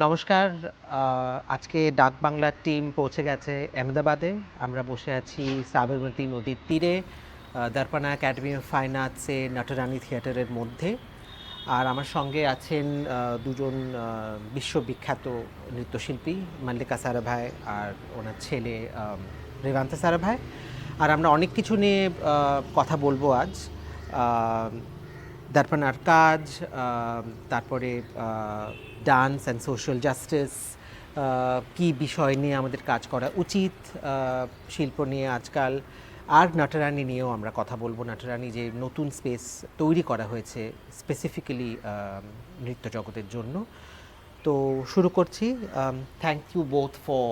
নমস্কার। আজকে ডাক বাংলার টিম পৌঁছে গেছে আহমেদাবাদে। আমরা বসে আছি সাবরমতী নদীর তীরে, দর্পণা একাডেমি অফ ফাইন আর্টসে নটরানী থিয়েটারের মধ্যে। আর আমার সঙ্গে আছেন দুজন বিশ্ববিখ্যাত নৃত্যশিল্পী, মল্লিকা সারাভাই আর ওনার ছেলে রেভান্তা সারাভাই। আর আমরা অনেক কিছু নিয়ে কথা বলবো আজ। দর্পণার কাজ, তারপরে ডান্স অ্যান্ড সোশ্যাল জাস্টিস, কী বিষয় নিয়ে আমাদের কাজ করা উচিত শিল্প নিয়ে আজকাল, আর নটরানী নিয়েও আমরা কথা বলবো। নটরানী যে নতুন স্পেস তৈরি করা হয়েছে স্পেসিফিক্যালি নৃত্য জগতের জন্য। তো শুরু করছি। Thank you both for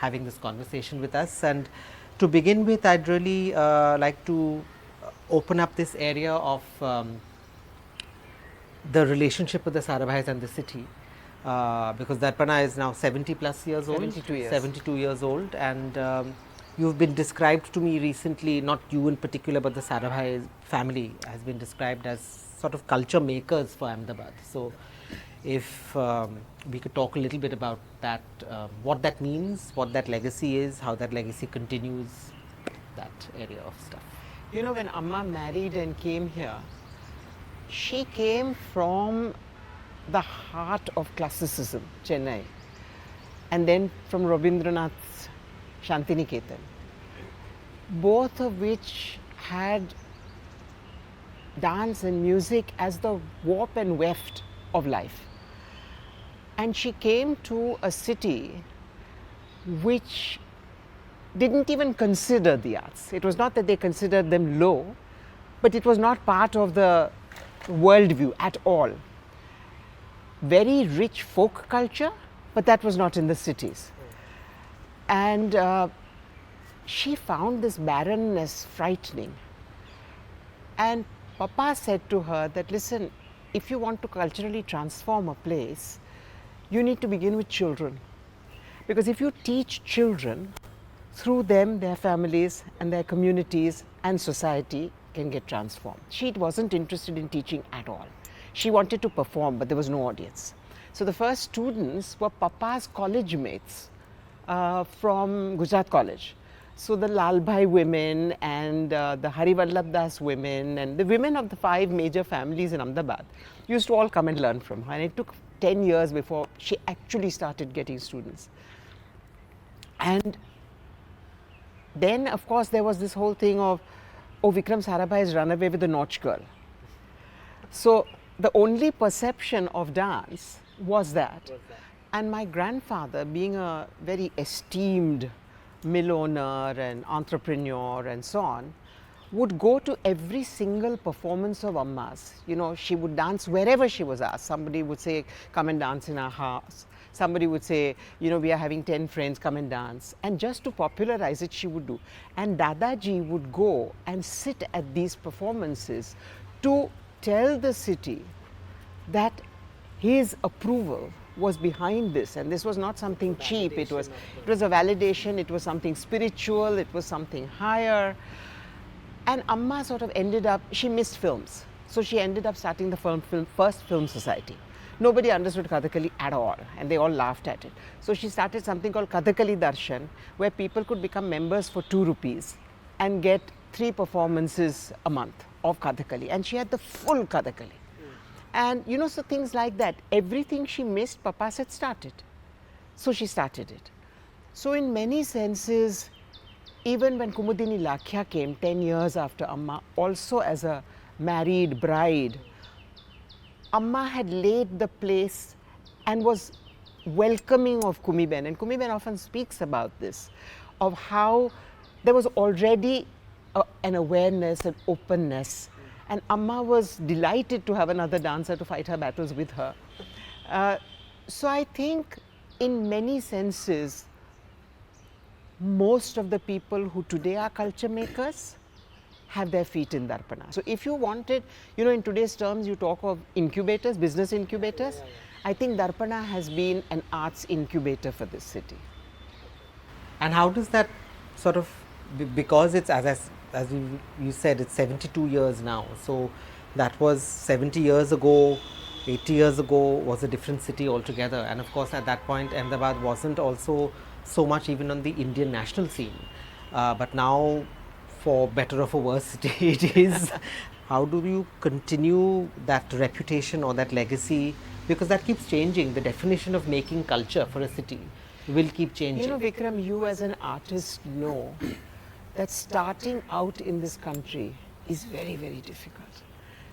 having this conversation with us. And to begin with, I'd really like to open up this area of the relationship with the Sarabhais and the city, because Darpana is now 70 plus years old. 72 years. 72 years old, and you've been described to me recently, not you in particular, but the Sarabhai family has been described as sort of culture makers for Ahmedabad. So if we could talk a little bit about that, what that means, what that legacy is, how that legacy continues, that area of stuff. You know, when Amma married and came here, she came from the heart of classicism, Chennai, and then from Rabindranath's Shantiniketan, both of which had dance and music as the warp and weft of life. And she came to a city which didn't even consider the arts. It was not that they considered them low, but it was not part of the worldview at all. Very rich folk culture, but that was not in the cities. And she found this barrenness frightening. And Papa said to her that, listen, if you want to culturally transform a place, you need to begin with children. Because if you teach children, through them, their families and their communities and society can get transformed. She wasn't interested in teaching at all. She wanted to perform, but there was no audience. So the first students were Papa's college mates from Gujarat College. So the Lalbhai women and the Harivallabh Das women and the women of the 5 major families in Ahmedabad used to all come and learn from her. And it took 10 years before she actually started getting students. And then, of course, there was this whole thing of, oh, Vikram Sarabhai has run away with a Notch girl. So the only perception of dance was that. And my grandfather, being a very esteemed mill owner and entrepreneur and so on, would go to every single performance of Amma's. You know, she would dance wherever she was asked. Somebody would say, come and dance in our house. Somebody would say, you know, we are having 10 friends, come and dance. And just to popularize it, she would do. And Dadaji would go and sit at these performances to tell the city that his approval was behind this, and this was not something cheap. It was a validation, it was something spiritual, it was something higher. And Amma sort of ended up, she missed films. So she ended up starting the first film society. Nobody understood Kathakali at all, and they all laughed at it. So she started something called Kathakali Darshan, where people could become members for 2 rupees and get 3 performances a month of Kathakali. And she had the full Kathakali. And you know, so things like that. Everything she missed, Papa said, start it. So she started it. So in many senses, even when Kumudini Lakhya came 10 years after Amma, also as a married bride, Amma had laid the place and was welcoming of Kumiben. And Kumiben often speaks about this, of how there was already an awareness, an openness. And Amma was delighted to have another dancer to fight her battles with her. So I think in many senses, most of the people who today are culture makers have their feet in Darpana. So if you wanted, you know, in today's terms, you talk of incubators, business incubators. I think Darpana has been an arts incubator for this city. And how does that sort of, because it's, as you said, it's 72 years now. So that was 70 years ago. 80 years ago was a different city altogether, and of course at that point Ahmedabad wasn't also so much even on the Indian national scene, but now, for better or for worse, it is. How do you continue that reputation or that legacy, because that keeps changing? The definition of making culture for a city will keep changing. You know, Vikram, you as an artist know that starting out in this country is very, very difficult.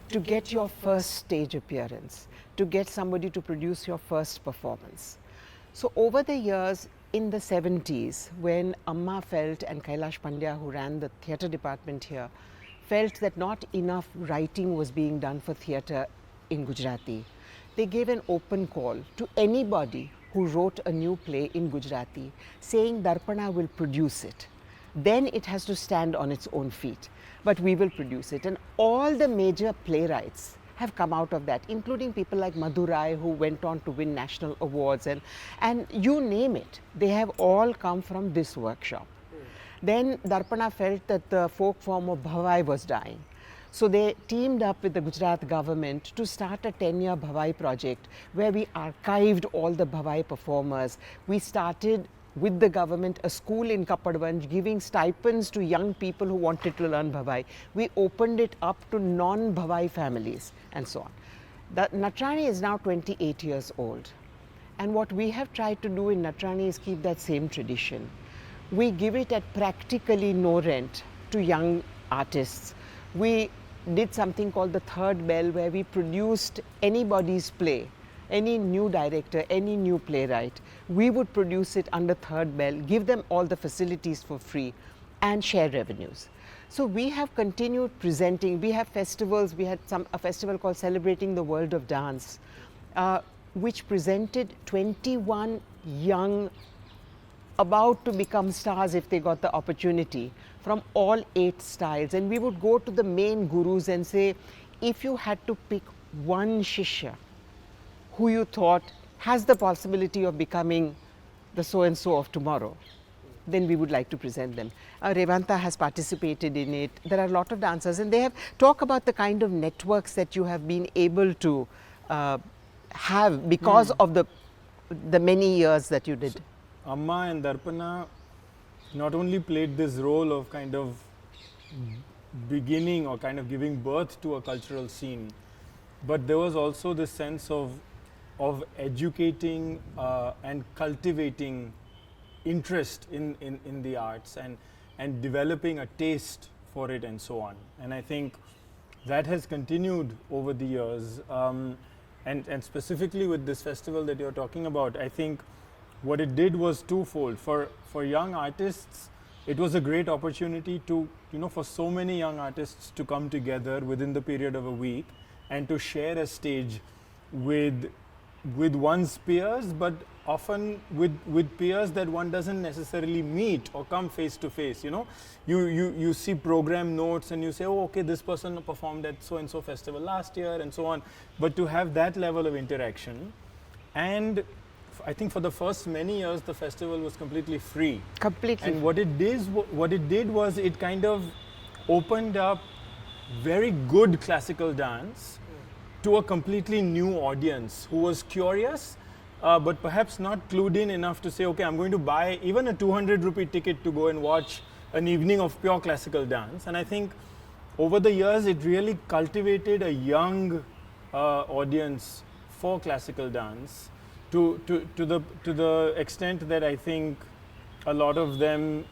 To get your first stage appearance, to get somebody to produce your first performance. So over the years, in the 70s, when Amma felt, and Kailash Pandya, who ran the theatre department here, felt that not enough writing was being done for theatre in Gujarati, they gave an open call to anybody who wrote a new play in Gujarati, saying Darpana will produce it. Then it has to stand on its own feet, but we will produce it. And all the major playwrights have come out of that, including people like Madurai, who went on to win national awards, and you name it, they have all come from this workshop. Then Darpana felt that the folk form of Bhavai was dying. So they teamed up with the Gujarat government to start a 10-year Bhavai project where we archived all the Bhavai performers. We started with the government a school in Kappadwanj giving stipends to young people who wanted to learn Bhavai. We opened it up to non-Bhavai families and so on. The Natrani is now 28 years old. And what we have tried to do in Natrani is keep that same tradition. We give it at practically no rent to young artists. We did something called the Third Bell, where we produced anybody's play, any new director, any new playwright. We would produce it under Third Bell, give them all the facilities for free, and share revenues. So we have continued presenting. We have festivals. We had a festival called Celebrating the World of Dance, which presented 21 young, about to become stars if they got the opportunity, from all 8 styles. And we would go to the main gurus and say, if you had to pick one Shishya who you thought has the possibility of becoming the so-and-so of tomorrow, then we would like to present them. Revanta has participated in it. There are a lot of dancers, and they have talked about the kind of networks that you have been able to have because of the many years that you did. Amma and Darpana not only played this role of kind of beginning or kind of giving birth to a cultural scene, but there was also this sense of educating and cultivating interest in the arts and developing a taste for it and so on. And I think that has continued over the years. And specifically with this festival that you're talking about, I think what it did was twofold. For young artists, it was a great opportunity to, for so many young artists to come together within the period of a week and to share a stage with one's peers, but often with peers that one doesn't necessarily meet or come face to face. You see program notes and you say, oh, okay, this person performed at so and so festival last year and so on. But to have that level of interaction, and I think for the first many years the festival was completely free. Completely. And what it did was it kind of opened up very good classical dance to a completely new audience who was curious, but perhaps not clued in enough to say, okay, I'm going to buy even a 200 rupee ticket to go and watch an evening of pure classical dance. And I think over the years it really cultivated a young audience for classical dance to the extent that I think a lot of them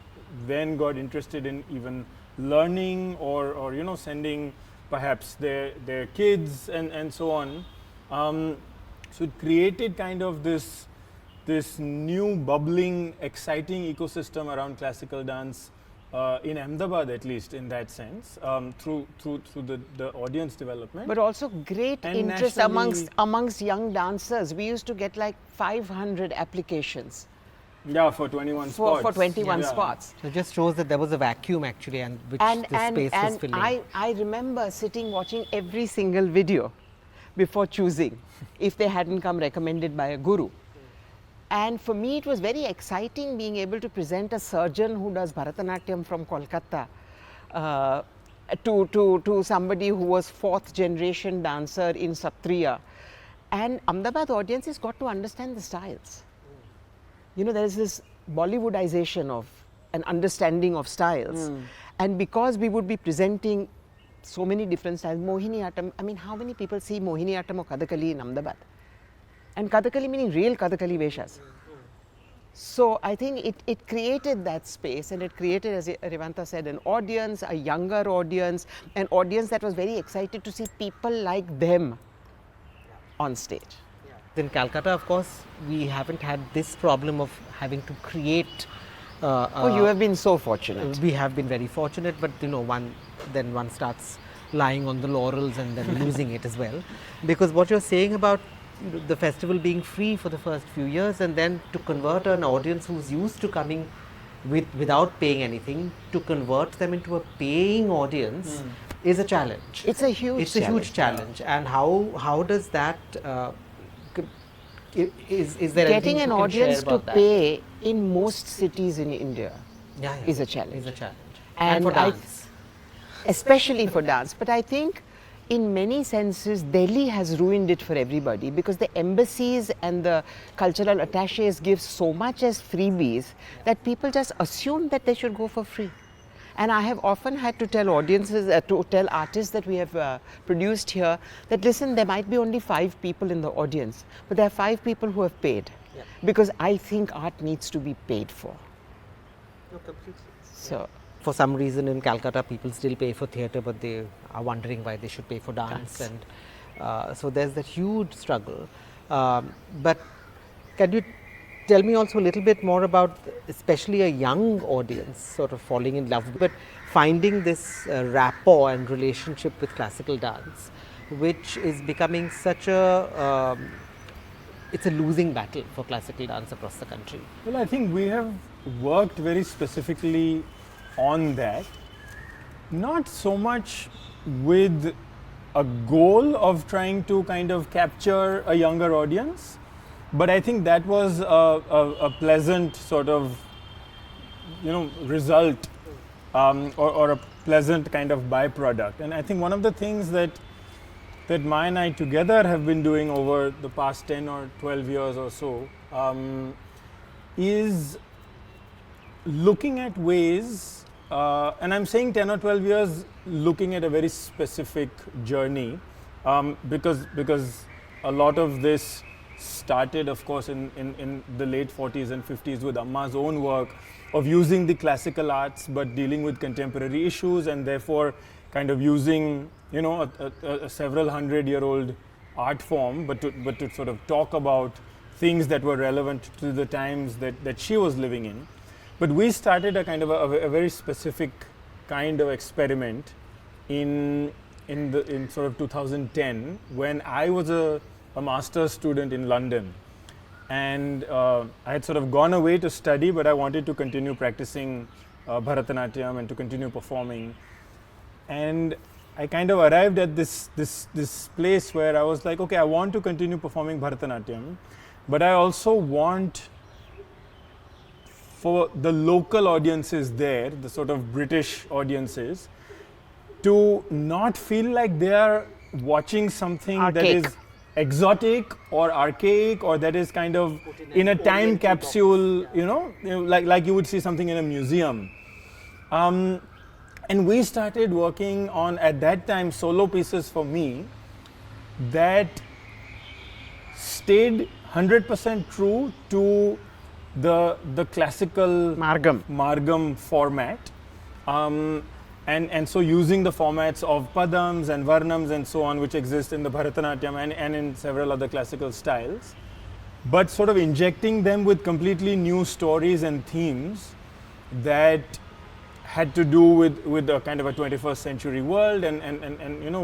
then got interested in even learning or sending perhaps their kids and so on. So it created kind of this new bubbling, exciting ecosystem around classical dance in Ahmedabad, at least in that sense, through the audience development. But also great and interest amongst young dancers. We used to get like 500 applications. Yeah, for 21 spots. For 21 spots. So it just shows that there was a vacuum actually, and which the space was filling. I remember sitting watching every single video before choosing, if they hadn't come recommended by a guru. And for me, it was very exciting being able to present a surgeon who does Bharatanatyam from Kolkata to somebody who was 4th generation dancer in Satriya. And Ahmedabad audiences got to understand the styles. You know, there is this Bollywoodization of an understanding of styles. And because we would be presenting so many different styles, Mohiniyattam, I mean, how many people see Mohiniyattam or Kathakali in Ahmedabad? And Kathakali meaning real Kathakali Veshas. So I think it created that space, and it created, as Revanta said, an audience, a younger audience, an audience that was very excited to see people like them on stage. In Calcutta, of course, we haven't had this problem of having to create. Oh, you have been so fortunate. We have been very fortunate, but you know, one starts lying on the laurels and then losing it as well. Because what you're saying about the festival being free for the first few years, and then to convert an audience who's used to coming without paying anything, to convert them into a paying audience is a challenge. It's a huge challenge. A huge challenge. And how does that is there getting an anything you can share audience to about that? pay in most cities in India is a challenge. Is a challenge. And for dance. Especially for dance. But I think in many senses, Delhi has ruined it for everybody, because the embassies and the cultural attaches give so much as freebies that people just assume that they should go for free. And I have often had to tell audiences, to tell artists that we have produced here, that listen, there might be only 5 people in the audience, but there are 5 people who have paid. Yeah. Because I think art needs to be paid for. No, completely. So. For some reason in Calcutta, people still pay for theatre, but they are wondering why they should pay for dance. And so there's that huge struggle. But can you tell me also a little bit more about, especially a young audience sort of falling in love, but finding this rapport and relationship with classical dance, which is becoming such a, it's a losing battle for classical dance across the country. Well, I think we have worked very specifically on that, not so much with a goal of trying to kind of capture a younger audience, but I think that was a pleasant sort of, you know, result or a pleasant kind of byproduct. And I think one of the things that Maya and I together have been doing over the past 10 or 12 years or so is looking at ways, and I'm saying 10 or 12 years, looking at a very specific journey, because a lot of this started, of course, in the late 40s and 50s with Amma's own work of using the classical arts but dealing with contemporary issues, and therefore kind of using, you know, a several 100-year-old art form, but to sort of talk about things that were relevant to the times that she was living in. But we started a kind of a very specific kind of experiment in sort of 2010, when I was a master's student in London, and I had sort of gone away to study, but I wanted to continue practicing Bharatanatyam and to continue performing. And I kind of arrived at this place where I was like, okay, I want to continue performing Bharatanatyam, but I also want for the local audiences there, the sort of British audiences, to not feel like they are watching something Archaic. that is exotic or archaic, or that is kind of in a time capsule, you know, like you would see something in a museum. And we started working on, at that time, solo pieces for me that stayed 100% true to the classical Margam format, and so using the formats of Padams and Varnams and so on, which exist in the Bharatanatyam and in several other classical styles, but sort of injecting them with completely new stories and themes that had to do with a kind of a 21st century world, and you know,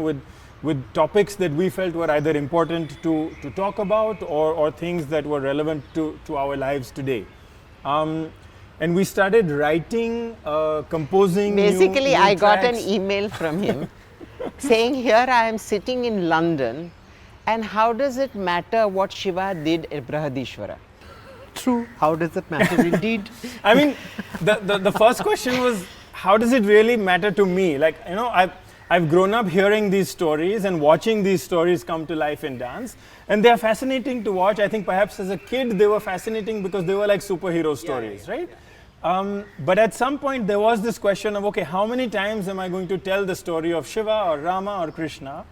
with topics that we felt were either important to talk about, or things that were relevant to our lives today. And we started writing, composing. Basically, new I got an tracks. email from him saying, here I am sitting in London, and how does it matter what Shiva did at Brihadishwara? True. How does it matter? Indeed. I mean, the first question was, how does it really matter to me? Like, you know, I've grown up hearing these stories and watching these stories come to life in dance, and they are fascinating to watch. I think perhaps as a kid they were fascinating because they were like superhero stories, right? But at some point there was this question of, okay, how many times am I going to tell the story of Shiva or Rama or Krishna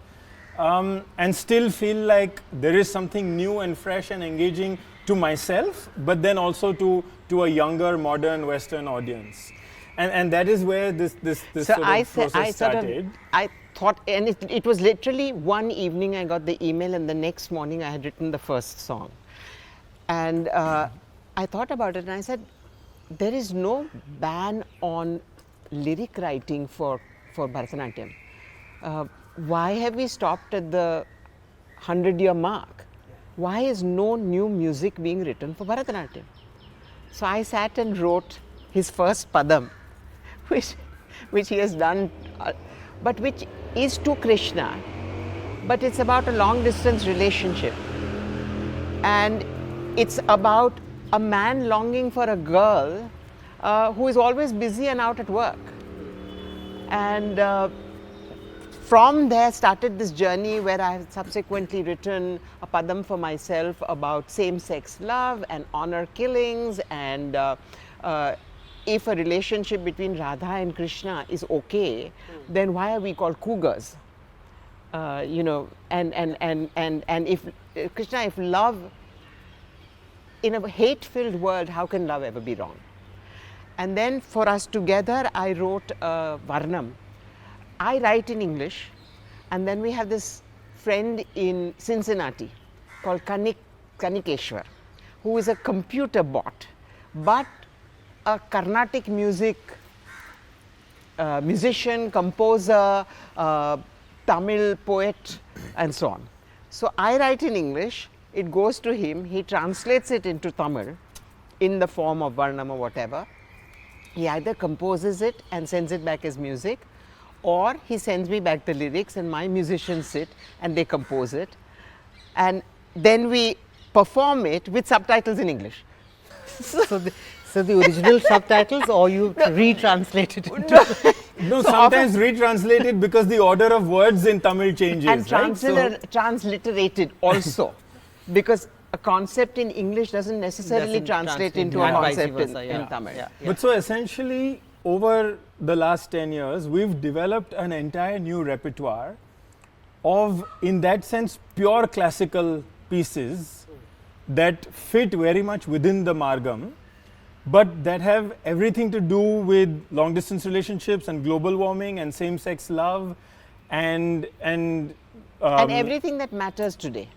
and still feel like there is something new and fresh and engaging to myself, but then also to a younger, modern Western audience. And that is where this So sort of I process started. I thought, and it was literally one evening I got the email, and the next morning I had written the first song. And I thought about it, and I said, there is no ban on lyric writing for Bharatanatyam. Why have we stopped at the 100-year mark? Why is no new music being written for Bharatanatyam? So I sat and wrote his first padam, which he has done, but which is to Krishna, but it's about a long distance relationship. And it's about a man longing for a girl who is always busy and out at work. And from there started this journey where I have subsequently written a padam for myself about same-sex love and honor killings, and if a relationship between Radha and Krishna is okay, then why are we called cougars? You know, and if Krishna, if love, in a hate-filled world, how can love ever be wrong? And then for us together, I wrote Varnam. I write in English, and then we have this friend in Cincinnati called Kanikeshwar, who is a computer bot, but a Carnatic music musician, composer, Tamil poet, and so on. So I write in English, it goes to him, he translates it into Tamil in the form of Varnam or whatever. He either composes it and sends it back as music, or he sends me back the lyrics and my musicians sit and they compose it, and then we perform it with subtitles in English. So the original subtitles, or you retranslate it into No, So sometimes retranslated because the order of words in Tamil changes, and right? transliterated also, because a concept in English doesn't necessarily Doesn't translate translate into to a and vice concept versa, in Tamil. Yeah. But so essentially, over the last 10 years, we've developed an entire new repertoire of, in that sense, pure classical pieces that fit very much within the Margam, but that have everything to do with long distance relationships and global warming and same sex love and everything that matters today.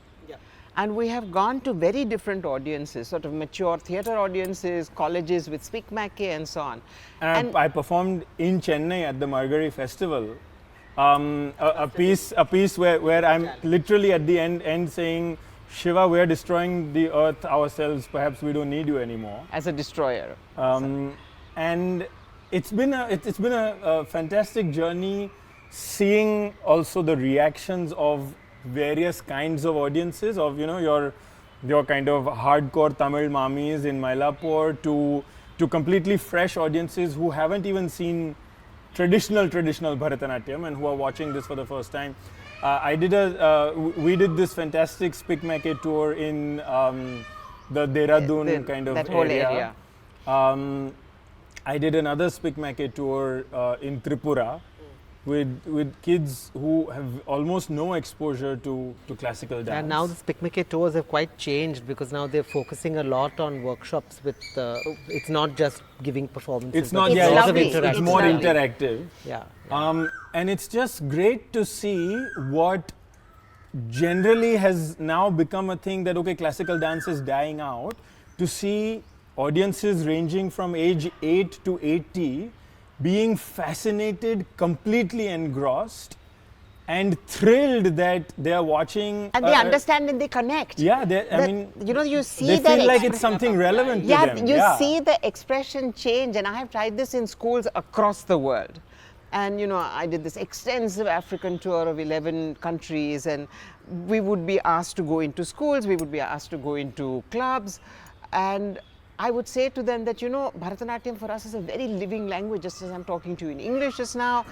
And we have gone to very different audiences, sort of mature theatre audiences, colleges with Speak Mackay and so on. And I performed in Chennai at the Margari Festival, a piece where I'm literally at the end saying, Shiva, we're destroying the earth ourselves, perhaps we don't need you anymore. as a destroyer. And it's been a fantastic journey, seeing also the reactions of various kinds of audiences, of your kind of hardcore Tamil mamis in Mylapore to completely fresh audiences who haven't even seen traditional Bharatanatyam and who are watching this for the first time. We did this fantastic Speak Mackay tour in the Dehradun kind of that whole area. I did another Speak Mackay tour in Tripura with kids who have almost no exposure to classical dance. And now the Speak Mackay tours have quite changed, because now they're focusing a lot on workshops with, it's not just giving performances. It's not, It's yeah, lovely. it's more lovely. interactive. Yeah. And it's just great to see what generally has now become a thing, that okay, classical dance is dying out, to see audiences ranging from age 8 to 80 being fascinated, completely engrossed, and thrilled that they are watching. And they understand and they connect. Yeah, you see they that feel like it's something relevant to yeah, them. you see the expression change, and I have tried this in schools across the world. And I did this extensive African tour of 11 countries, and we would be asked to go into schools, we would be asked to go into clubs, and I would say to them that, you know, Bharatanatyam for us is a very living language, just as I'm talking to you in English just now.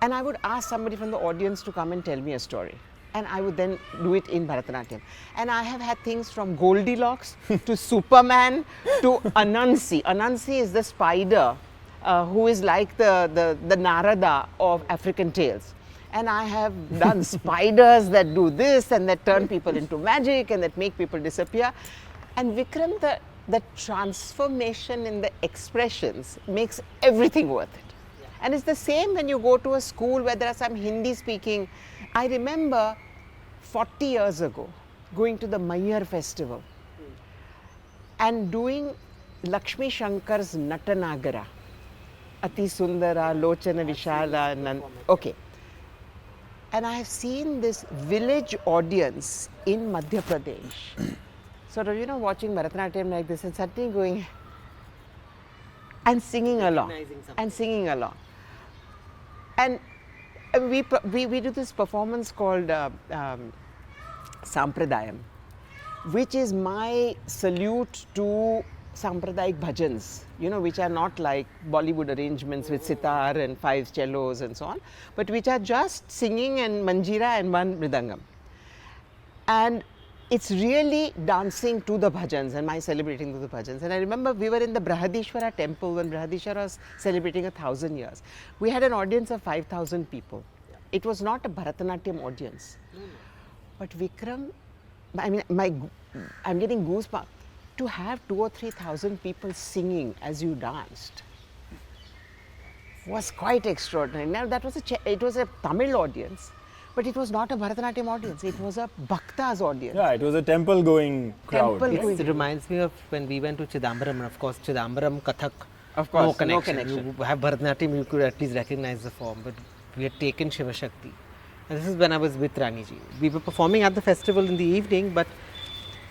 And I would ask somebody from the audience to come and tell me a story. And I would then do it in Bharatanatyam. And I have had things from Goldilocks to Superman to Anansi. Anansi is the spider who is like the Narada of African tales. And I have done spiders that do this and that turn people into magic and that make people disappear. And Vikram, the transformation in the expressions makes everything worth it. Yeah. And it's the same when you go to a school where there are some Hindi speaking. I remember 40 years ago going to the Mayar festival and doing Lakshmi Shankar's Natanagara. Ati Sundara, Lochana Vishala, okay. And I have seen this village audience in Madhya Pradesh. Sort of, you know, watching Bharatanatyam like this and suddenly going and singing along. And singing along. And we do this performance called Sampradayam, which is my salute to Sampradayic bhajans, you know, which are not like Bollywood arrangements with sitar and 5 cellos and so on, but which are just singing and manjira and 1 mridangam. And it's really dancing to the bhajans and my celebrating to the bhajans. And I remember we were in the Brihadishwara temple when Brihadishwara was celebrating 1,000 years. We had an audience of 5,000 people. Yeah. It was not a Bharatanatyam audience. But Vikram, I mean, I'm getting goosebumps. To have 2,000 or 3,000 people singing as you danced was quite extraordinary. Now that was it was a Tamil audience. But it was not a Bharatanatyam audience, it was a Bhaktas audience. Yeah, it was a temple-going crowd. It reminds me of when we went to Chidambaram, and of course, Chidambaram, Kathak, of course, no connection. You have Bharatanatyam, you could at least recognize the form, but we had taken Shiva Shakti. And this is when I was with Raniji. We were performing at the festival in the evening, but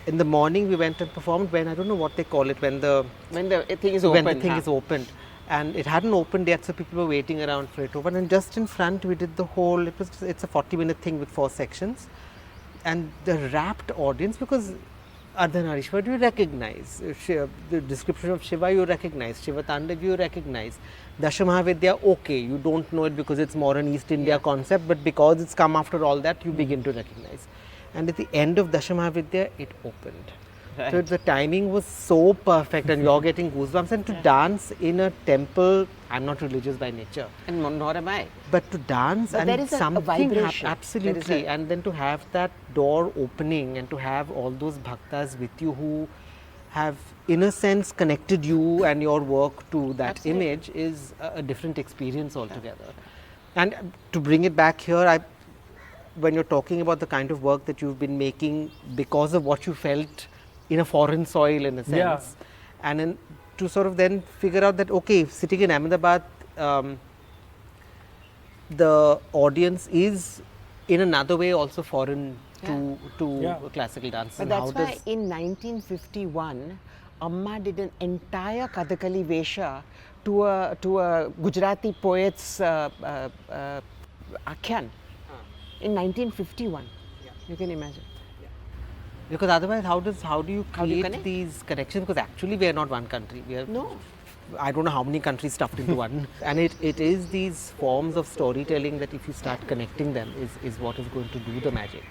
in the morning we went and performed when, I don't know what they call it, when the thing is opened. When the thing is opened. And it hadn't opened yet, so people were waiting around for it to open. And just in front, we did the whole, it's a 40-minute thing with 4 sections. And the rapt audience, because Ardhanarishwar you recognize, the description of Shiva you recognize, Shiva Tandav you recognize, Dashamahavidya, okay, you don't know it because it's more an East India concept, but because it's come after all that, you begin to recognize. And at the end of Dashamahavidya, it opened. Right. So the timing was so perfect and you're getting goosebumps. And to dance in a temple, I'm not religious by nature. And nor am I. But to dance but and something absolutely. And then to have that door opening and to have all those bhaktas with you who have in a sense connected you and your work to that image is a different experience altogether. And to bring it back here, when you're talking about the kind of work that you've been making because of what you felt in a foreign soil in a sense, and to sort of then figure out that, okay, sitting in Ahmedabad, the audience is in another way also foreign to classical dance. But that's why in 1951, Amma did an entire Kathakali Vesha to a Gujarati poet's Akhyan in 1951. You can imagine. Because otherwise, how do you create these connections? Because actually, we are not one country. We are I don't know how many countries stuffed into one. And it is these forms of storytelling that if you start connecting them is what is going to do the magic.